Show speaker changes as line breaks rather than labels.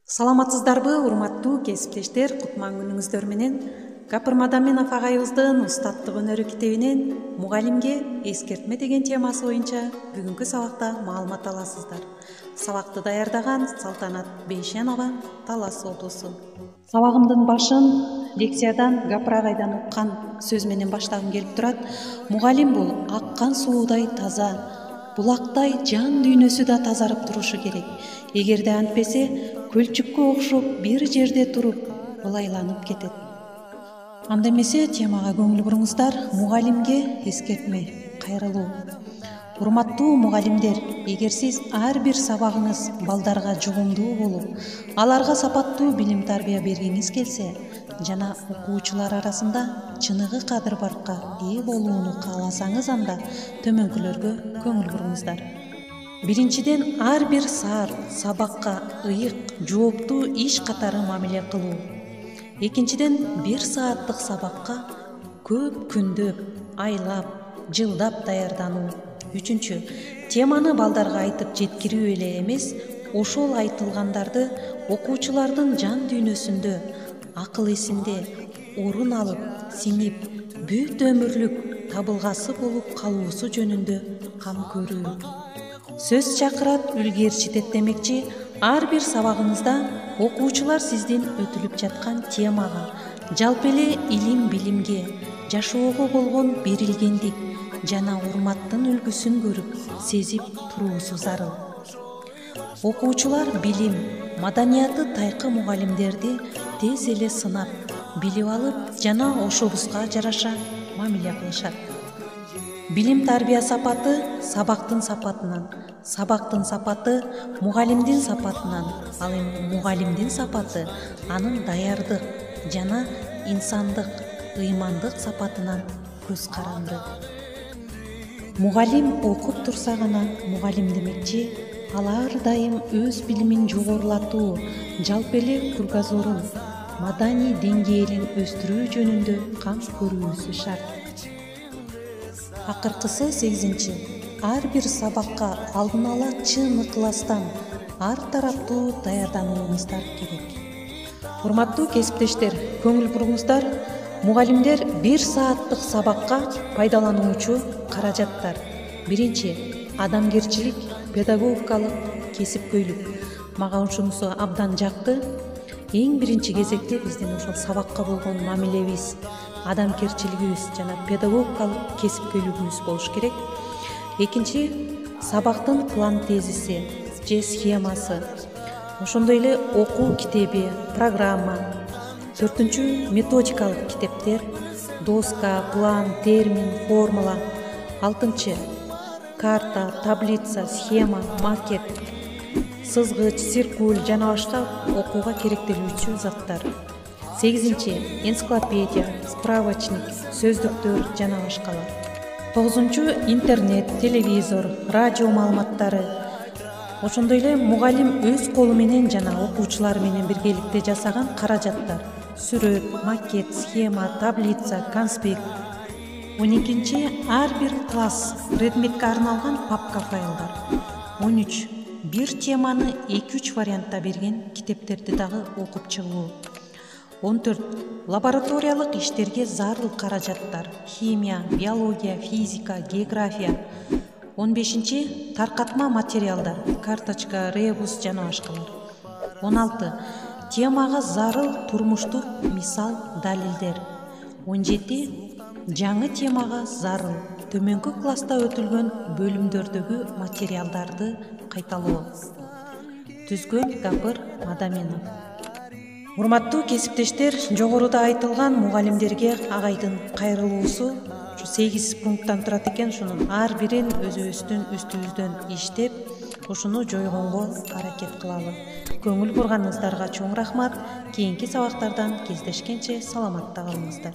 Саламатсыздарбы, урматтуу кесиптештер, кутман күнүңүздөр менен Капыр Мадаминов агайыбыздын устаттык өнөрү китебинен мугалимге эскертме деген темасы боюнча бүгүнкү сабакта маалымат аласыздар. Сабакты даярдаган Салтанат Бейшенова, Талас облусу. Сабагымдын башын лекциядан Капыр агайдан уккан сөз менен баштагым келип турат. Мугалим бул аккан суудай таза, булактай жан дүйнөсү да тазарып турушу керек. Эгерде антпесе, көлчүккө окшоп бир жерде туруп ылайланып кетет. Анда эмесе темага көңүл буруңуздар. Мугалимге эскертме, кайрылуу. Урматтуу мугалимдер, эгер сиз ар бир сабагыңыз балдарга жугумдуу болуп, аларга сапаттуу билим тарбия бергиңиз келсе жана окуучулар арасында чыныгы кадыр-баркка ээ болууну кааласаңыз, анда төмөнкүлөргө көңүл буруңуздар. Биринчиден, ар бир саат сабакка ыйык, жооптуу иш катары мамиле кылуу. Экинчиден, 1 сааттык сабакка көп күндөп, айлап, жылдап даярдануу. Үчүнчү, теманы балдарга айтып жеткирүү эле эмес, ошол айтылгандарды окуучулардын жан дүйнөсүндө, акыл эсинде орун алып, сиңип, бүт өмүрлүк табылгасы болуп калуусу жөнүндө кам көрүү. Сөз чакырат, үлгү ээрчитет демекчи, ар бир сабагыңызда окуучулар сиздин өтүлүп жаткан темага, жалпы эле илим-билимге, жашоого болгон берилгендик жана урматтын үлгүсүн көрүп, сезип туруусу зарыл. Окуучулар билим, маданияты тайкы мугалимдерди тез эле сынап, билип алып жана ошобузга жараша мамиле кылышат. Билим тарбия сапаты сабактын сапатынан, сабактын сапаты мугалимдин сапатынан, ал эми мугалимдин сапаты анын даярдык жана инсандык, ыймандык сапатынан көз каранды. Мугалим окуп турса гана мугалим демекчи, ал ар дайым өз билимин жогорулатуу, жалпы эле кругозорун, маданий деңгээлин өстүрүү жөнүндө кам көрүүсү шарт. Акыркысы 8-чи. Ар бир сабакка алдын ала чын ыкластан ар тараптуу даярданууңуздар керек. Урматтуу кесиптештер, көңүл буруңуздар. Мугалимдер 1 сааттык сабакка пайдалануучу каражаттар. Биринчи, адамгерчилик, педагогикалык кесипкөйлүк. Мага ушунусу абдан жакты. Эң биринчи кезекте биздин ошол сабакка болгон мамилебиз, адамгерчилигибиз жана педагогикалык кесипкөйлүгүбүз болуш керек. Экинчи, сабактын план тезиси же схемасы. Ошондой эле окуу китеби, программа. 4-чү, методикалык китептер, доска, план, термин, формула. 6-чы, карта, таблица, схема, макет, сызгыч, циркуль жана башка окууга керектелүүчү заттар. 8-чи, энциклопедия, справочник, сөздүктөр жана башкалар. 9-чу, интернет, телевизор, радио маалыматтары. Ошондой эле мугалим өз колу менен жана окуучулар менен биргеликте жасаган каражаттар. Сүрөт, макет, схема, таблица, конспект. 12-чи, ар бир класс, предметке арналган папка файлдар. 13, бир теманы 2-3 вариантта берген китептерди дагы окуп чыгуу. 14, лабораториялык иштерге зарыл каражаттар. Химия, биология, физика, география. 15-чи, таркатма материалдар, карточка, ребус жана башкалар. 16, темага зарыл турмуштук мисал далилдер. 17, жаңы темага зарыл төмөнкү класста өтүлгөн бөлүмдөрдөгү материалдарды кайталоо. Түзгөн Капыр Мадаминов. Урматтуу кесиптештер, жогоруда айтылган мугалимдерге агайдын кайрылуусу 8 пункттан турат экен. Ушунун ар бирин өзүбүздүн үстүбүздөн иштеп, ушуну жойгонго аракет кылалы. Көңүл бурганыңыздарга чоң рахмат. Кийинки сабактардан кездешкенче саламатта калыңыздар.